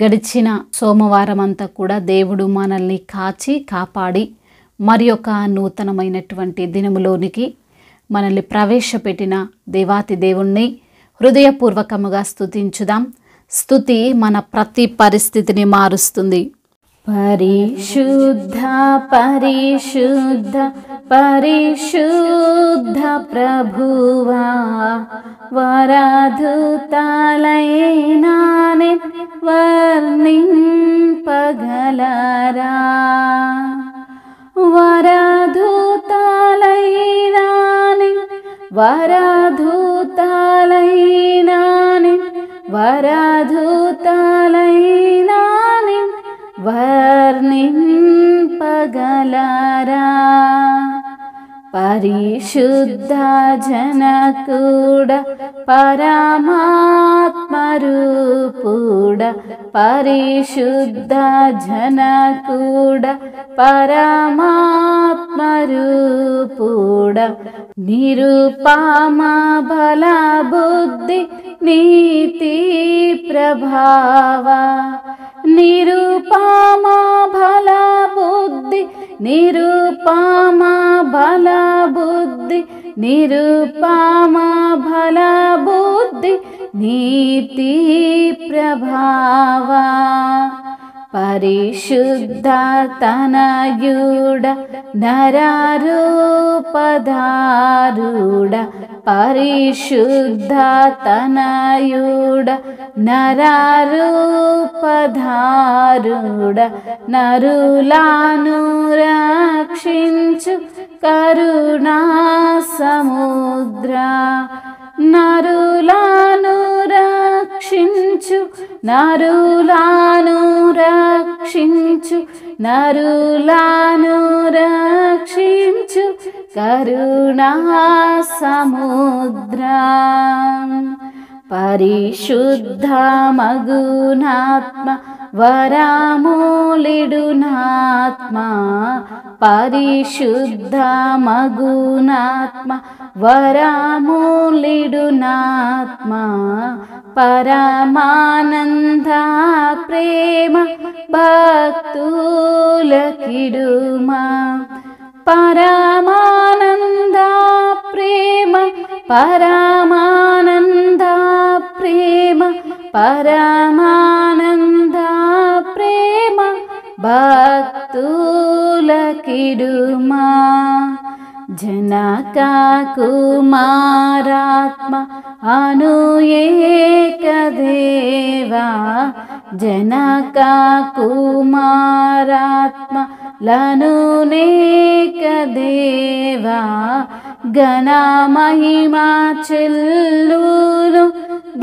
గడిచిన సోమవారం అంతా కూడా దేవుడు మనల్ని కాచి కాపాడి మరి ఒక నూతనమైనటువంటి దినములోనికి మనల్ని ప్రవేశపెట్టిన దేవాతి దేవుణ్ణి హృదయపూర్వకముగా స్తుతించుదాం. స్తుతి మన ప్రతి పరిస్థితిని మారుస్తుంది. పరిశుద్ధ పరిశుద్ధ పరిశుద్ధ ప్రభువా, వరాధుతాలైనానే వర్ణింపగలరా. వరాధుతాలైనానే వరాధుతాలైనానే వరాధుతాలైనానే వర్ణింపగలరా. పరిశుద్ధ జనకుడ పరమాత్మరూపుడ, పరిశుద్ధ జనకుడ పరమాత్మరూపుడ, నిరుపమ బల బుద్ధి నీతి ప్రభావ, నిరుపమ బల బుద్ధి నిరుపమ బల బుద్ధి నిరుపమ బల బుద్ధి నీతి ప్రభావ. పరిశుద్ధ తనయుడ నరరూపధారుడ, పరిశుద్ధ తనయుడ నరరూపధారుడ, నరులను రక్షించు కరుణా సముద్ర, నరులను రక్షించు నరులను రక్షించు నరులను రక్షించు కరుణా సముద్ర. పరిశుద్ధ మగునాత్మ వరమూలిడునాత్మ, పరిశుద్ధ మగునాత్మ వరమూలిడునాత్మ, పరమానంద ప్రేమ భక్తులకిడుమా, పరమానంద ప్రేమ పరమానంద ప్రేమ పరమానంద ప్రేమ భక్తులకిడుమా. జనక కుమారాత్మ అనుయేకదేవా, జనక కుమారాత్మ లనునేకదేవా, ఘన మహిమా చెల్లును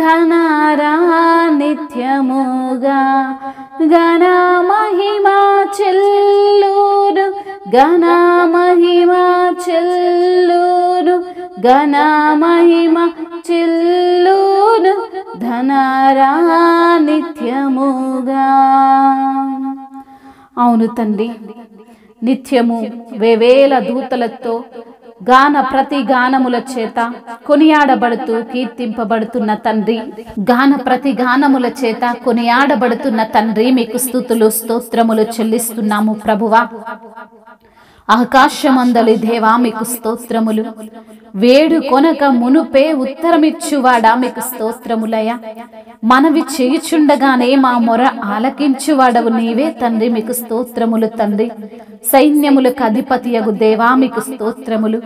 ధనరా నిత్యముగా, ఘన మహిమా చెల్లును ఘన మహిమా చెల్లును ఘన మహిమా చెల్లును ధనరా నిత్యముగా. అవును తండ్రి, నిత్యము వేవేల దూతలతో గాన ప్రతి గానముల చేత కొనియాడబడుతూ కీర్తింపబడుతున్న తండ్రి, గాన ప్రతి గానముల చేత కొనియాడబడుతున్న తండ్రి, మీకు స్తుతులు స్తోత్రములు చెల్లిస్తున్నాము ప్రభువా. ఆకాశమందలి దేవా మీకు స్తోత్రములు. వేడు కొనక మునుపే ఉత్తరమిచ్చువాడా మీకు స్తోత్రములయ. మనవి చేయుచుండగానే మా మొర ఆలకించువాడవు నీవే తండ్రి, మీకు స్తోత్రములు తండ్రి. సైన్యములకు అధిపతియగు దేవా మీకు స్తోత్రములు.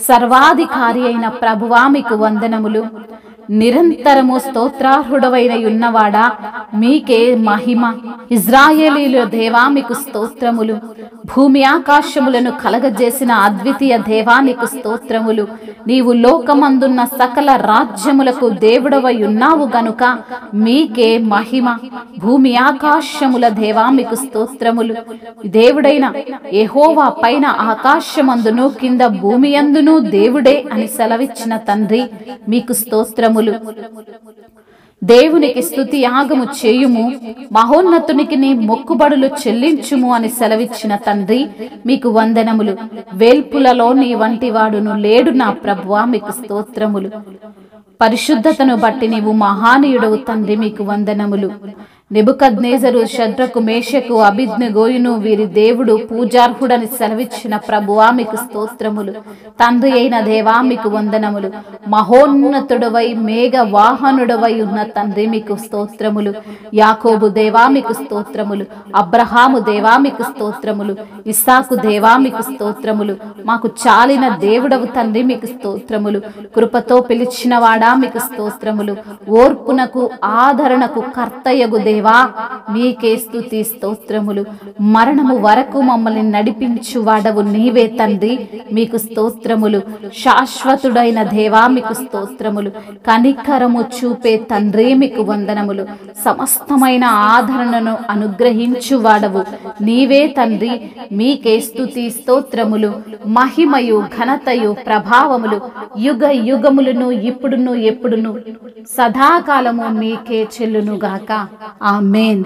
సర్వాధికారి అయిన ప్రభువా మీకు వందనములు. నిరంతరము స్తోత్రార్హుడవైన ఉన్నవాడా మీకే మహిమ. ఇజ్రాయేలీల దేవా మీకు స్తోత్రములు. భూమి ఆకాశములను కలగజేసిన అద్వితీయ దేవా నీకు స్తోత్రములు. నీవు లోకమందున్న సకల రాజ్యములకు దేవుడవై ఉన్నావు గనుక మీకే మహిమ. భూమి ఆకాశముల దేవా మీకు స్తోత్రములు. దేవుడైన యెహోవా పైన ఆకాశమందును కింద భూమి యందును దేవుడే అని సెలవిచ్చిన తండ్రి మీకు స్తోత్రములు. దేవునికి స్తుతి యాగము చేయుము, మహోన్నతునికి నీ మొక్కుబడులు చెల్లించుము అని సెలవిచ్చిన తండ్రి మీకు వందనములు. వేల్పులలో నీ వంటి వాడును లేడు నా ప్రభువా, మీకు స్తోత్రములు. పరిశుద్ధతను బట్టి నీవు మహానీయుడవు తండ్రి, మీకు వందనములు. నెబుకద్నెజరు షద్రకు మేషకు అబేద్నెగోయును వీరి దేవుడు పూజార్హుడని సెలవిచ్చిన ప్రభువా మీకు స్తోత్రములు. తండ్రి అయిన దేవా మీకు వందనములు. మహోన్నతుడవై మేఘ వాహనుడవై ఉన్న తండ్రి మీకు స్తోత్రములు. యాకోబు దేవా మీకు స్తోత్రములు. అబ్రహాము దేవా మీకు స్తోత్రములు. ఇస్సాకు దేవా మీకు స్తోత్రములు. మాకు చాలిన దేవుడవు తండ్రి మీకు స్తోత్రములు. కృపతో పిలిచిన వాడా మీకు స్తోత్రములు. ఓర్పునకు ఆదరణకు కర్తయగు దేవా మీకే స్తుతి స్తోత్రములు. మరణము వరకు మమ్మల్ని నడిపించు వాడవు నీవే తండ్రి మీకు స్తోత్రములు. శాశ్వతుడైన దేవా మీకు స్తోత్రములు. కనికరము చూపే తండ్రి మీకు వందనములు. సమస్తమైన ఆదరణను అనుగ్రహించు వాడవు నీవే తండ్రి మీకే స్తుతి స్తోత్రములు. మహిమయు ఘనతయు ప్రభావములు యుగ యుగములను ఇప్పుడును ఎప్పుడును సదాకాలము మీకే చెల్లునుగాక. ఆమేన్.